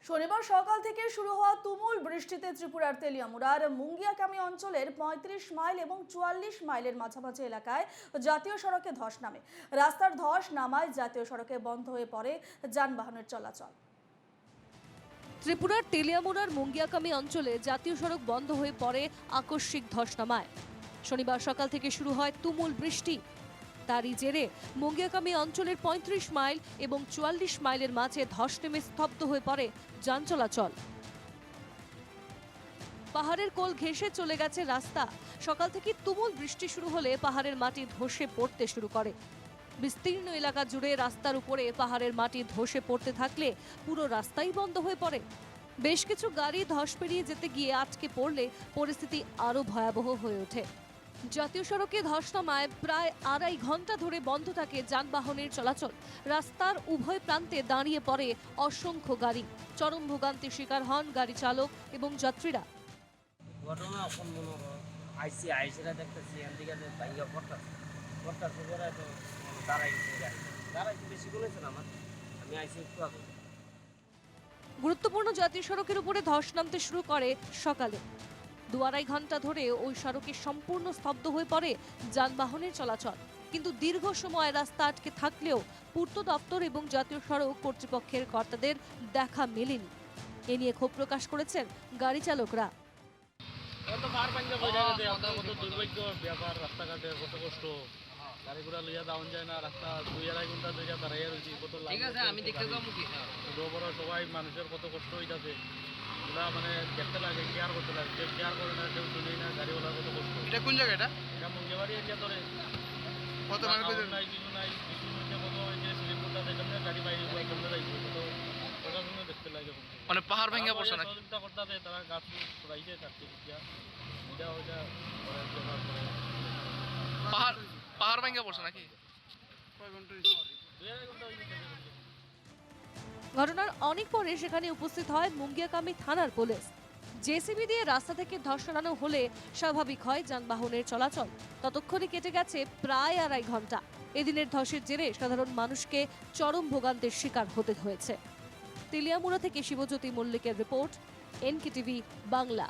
শনিবার সকাল থেকে শুরু হওয়া তুমুল বৃষ্টিতে ত্রিপুরার তেলিয়ামুড়ার মুঙ্গিয়াকামী অঞ্চলের ৩৫ মাইল এবং ৪৪ মাইলের মাঝামাঝি এলাকায় জাতীয় সড়কে ধস নামে। রাস্তার ধস নামায় জাতীয় সড়কে বন্ধ হয়ে পড়ে যানবাহনের চলাচল। ত্রিপুরার তেলিয়ামুড়ার মুঙ্গিয়াকামী অঞ্চলে জাতীয় সড়ক বন্ধ হয়ে পড়ে আকস্মিক ধস নামায়। শনিবার সকাল থেকে শুরু হয় তুমুল বৃষ্টি। তারই জেরে মুঙ্গিয়াকামী অঞ্চলের ৩৫ মাইল এবং ৪৪ মাইলের মাঝে ধস নেমে স্তব্ধ হয়ে পড়ে যান চলাচল। পাহাড়ের কোল ঘেঁষে চলে গেছে রাস্তা। সকাল থেকে তুমুল বৃষ্টি শুরু হলে পাহাড়ের মাটি ধসে পড়তে শুরু করে। বিস্তীর্ণ এলাকা জুড়ে রাস্তার উপরে পাহাড়ের মাটি ধসে পড়তে থাকলে পুরো রাস্তাই বন্ধ হয়ে পড়ে। বেশ কিছু গাড়ি ধস পেরিয়ে যেতে গিয়ে আটকে পড়লে পরিস্থিতি আরও ভয়াবহ হয়ে ওঠে। জাতীয় সড়কে ধস নামায় প্রায় ২.৫ ঘন্টা ধরে বন্ধ থাকে যানবাহনের চলাচল। রাস্তার উভয় প্রান্তে দাঁড়িয়ে পড়ে অসংখ্য গাড়ি। চরম ভোগান্তির শিকার হন গাড়ি চালক এবং যাত্রীরা। ঘটনা আইসিরা দেখতেছি এদিকে বাইরে পড়তাছে করে তো দাঁড়াইছে বেশি বলেছে না আমি আইসি একটু আগে। গুরুত্বপূর্ণ জাতীয় সড়কের উপরে ধস নামতে শুরু করে সকালে। ২.৫ ঘন্টা ধরে ওই সড়কে সম্পূর্ণ স্তব্ধ হয়ে পড়ে যানবাহনের চলাচল। কিন্তু দীর্ঘ সময় রাস্তা আটকে থাকলেও পূর্ত দপ্তর এবং জাতীয় সড়ক কর্তৃপক্ষের কর্তাদের দেখা মেলেনি। এ নিয়ে ক্ষোভ প্রকাশ করেছেন গাড়ি চালকরা। দুর্ভাগ্য ব্যাপার, রাস্তাঘাটে কত কষ্ট, গাড়ি ঘোড়া লইয়া যাওয়া যায় না, রাস্তা ২-২.৫ ঘন্টা ধরে দাঁড়াইয়া রয়েছি, কত বড় সবাই মানুষের কত কষ্ট হইতাছে। ওরা মানে দেখতে লাগে, কেয়ার করতে লাগে, কেউ কেয়ার করে না, কেউ শুনেই না, গাড়িওয়ালার কত কষ্ট। এটা কোন জায়গা? এটা মুঙ্গিয়াবাড়ি এরিয়া ধরে কত নাই, কিছু নাই, কিছু মধ্যে কত হয়েছে শ্রীপুরটা যেখানে গাড়ি বাইরে সামনে যাইছে, কত প্রশাসনে দেখতে লাগে। মানে পাহাড় ভেঙে পড়ছে না, সহযোগিতা করতে তারা গাছ সরাইছে, কাটছে এটা ওইটা পাহাড় ভেঙে পড়ছে নাকি? ঘটনার অনেক পরে সেখানে উপস্থিত হয় মুঙ্গিয়াকামী থানার পুলিশ। জেসিবি দিয়ে রাস্তা থেকে ধস সরানো হলে স্বাভাবিক হয় যানবাহনের চলাচল। ততক্ষণে কেটে গেছে প্রায় ২.৫ ঘন্টা। এদিনের ধসের জেরে সাধারণ মানুষকে চরম ভোগান্তির শিকার হতে হয়েছে। তেলিয়ামুড়া থেকে শিবজ্যোতি মল্লিকের রিপোর্ট, এনকেটিভি বাংলা।